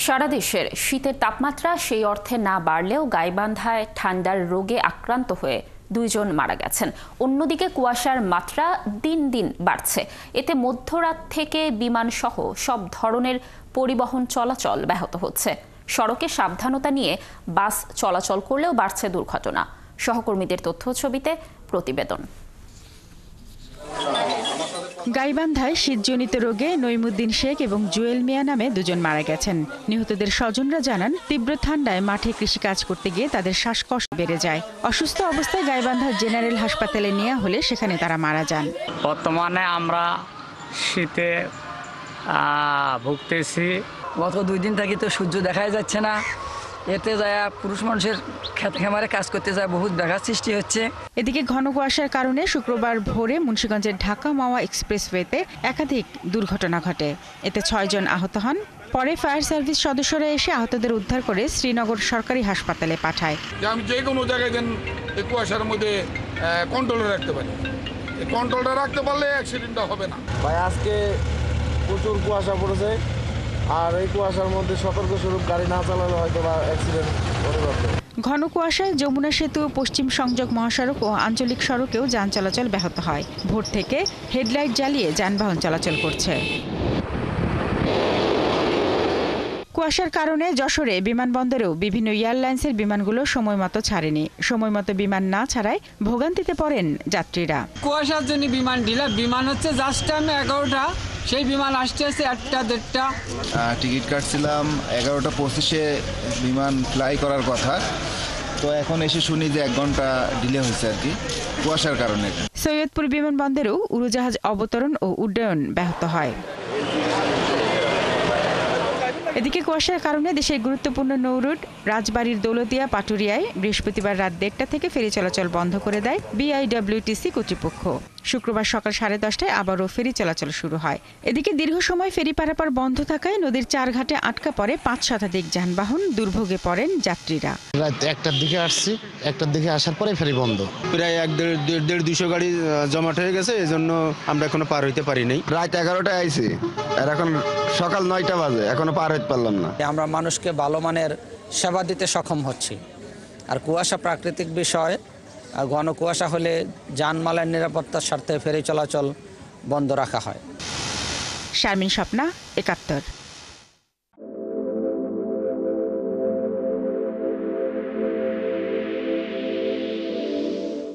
সারা দেশের শীতের তাপমাত্রা সেই অর্থে না বাড়লেও গাইবান্ধায় ঠান্ডার রোগে আক্রান্ত হয়ে 2 জন মারা গেছেন। অন্যদিকে কুয়াশার মাত্রা দিন দিন বাড়ছে। এতে মধ্যরাত থেকে বিমান সহ সব ধরনের পরিবহন চলাচল ব্যাহত হচ্ছে। সড়কে সাবধানতা নিয়ে বাস চলাচল করলেও বাড়ছে দুর্ঘটনা। সহকর্মীদের তথ্য ছবিতে প্রতিবেদন। গাইবান্ধায় শীতজনিত রোগে নইমুদ্দিন শেখ এবং জুয়েল মিয়া নামে 2 জন মারা গেছেন। নিহতদের স্বজনরা জানান, তীব্র ঠান্ডায় মাঠে কৃষিকাজ করতে গিয়ে তাদের শ্বাসকষ্ট বেড়ে যায়। অসুস্থ অবস্থায় গাইবান্ধার জেনারেল হাসপাতালে নেওয়া হলে সেখানে তারা মারা যান। বর্তমানে আমরা শীতে ভুগতেছি। গত 2 দিন থেকে তো সূর্য দেখাই যাচ্ছে না। এতে যায় পুরুষ মানুষের খেতে খামারে কাজ করতে যায় বহুত ব্যাঘাত সৃষ্টি হচ্ছে। এদিকে ঘন কুয়াশার কারণে শুক্রবার ভোরে মুন্সিগঞ্জের ঢাকা মাওয়া এক্সপ্রেসওয়েতে একাধিক দুর্ঘটনা ঘটে। এতে 6 জন আহত হন। পরে ফায়ার সার্ভিস সদস্যরা এসে আহতদের উদ্ধার করে শ্রীনগর সরকারি হাসপাতালে পাঠায়। আমি যে কোনো জায়গায় যেন এই কুয়াশার মধ্যে কন্ট্রোলে রাখতে পারি। এই কন্ট্রোলটা রাখতে পারলে অ্যাক্সিডেন্টটা হবে না। ভাই আজকে প্রচুর কুয়াশা পড়েছে, আর এই কুয়াশার মধ্যে সতর্ক স্বরূপ গাড়ি না চালালে হয়তো বা অ্যাক্সিডেন্ট হতে পারত। ঘন কুয়াশায় যমুনা সেতু, পশ্চিম সংযোগ মহাসড়ক ও আঞ্চলিক সড়কেও যান চলাচল ব্যাহত হয়। ভোর থেকে হেডলাইট জ্বালিয়ে যানবাহন চলাচল করছে। কুয়াশার কারণে যশোরে বিমানবন্দরেও বিভিন্ন এয়ারলাইন্সের বিমানগুলো সময়মতো ছাড়েনি। সময়মতো বিমান না ছাড়ায় ভোগান্তিতে পড়েন যাত্রীরা। কুয়াশার জন্য বিমান ঢিলা। বিমান হচ্ছে জাস্ট টাইমে 11টা, সেই বিমান আসতে আসতে 1টা 1:30টা। টিকিট কাটছিলাম 11:25-এ বিমান ফ্লাই করার কথা, তো এখন এসে শুনি যে 1 ঘন্টা ডিলে হয়েছে আর কি, কুয়াশার কারণে। সৈয়দপুর বিমানবন্দরেও উড়োজাহাজ অবতরণ ও উড্ডয়ন ব্যাহত হয়। এদিকে কুয়াশার কারণে দেশের গুরুত্বপূর্ণ নৌরুট রাজবাড়ীর দৌলতিয়া পাটুরিয়ায় বৃহস্পতিবার রাত 1:30 থেকে ফেরি চলাচল বন্ধ করে দেয় বিআইডব্লিউটিসি কর্তৃপক্ষ। শুক্রবার সকাল 10:30টায় আবারও ফেরি চলাচল শুরু হয়। এদিকে দীর্ঘ সময় ফেরি পারাপার বন্ধ থাকায় নদীর 4 ঘাটে আটকা পড়ে 5 শতাধিক যানবাহন। দুর্ভোগে পড়েন যাত্রীরা। রাত 1টার দিকে আসছি, 1টার দিকে আসার পরে ফেরি বন্ধ। প্রায় 1-1.5-200 গাড়ি জমাট হয়ে গেছে, এই জন্য আমরা এখনো পার হইতে পারি নাই। রাত 11টায় আইছি, আর এখন সকাল 9টা বাজে, এখনো পার হইতে পারলাম না। আমরা মানুষকে ভালো মানের সেবা দিতে সক্ষম হচ্ছি। আর কুয়াশা প্রাকৃতিক বিষয়, ঘন কুয়াশা হলে যানমালের নিরাপত্তার স্বার্থে ফেরি চলাচল বন্ধ রাখা হয়। শারমিন স্বপ্না, 71।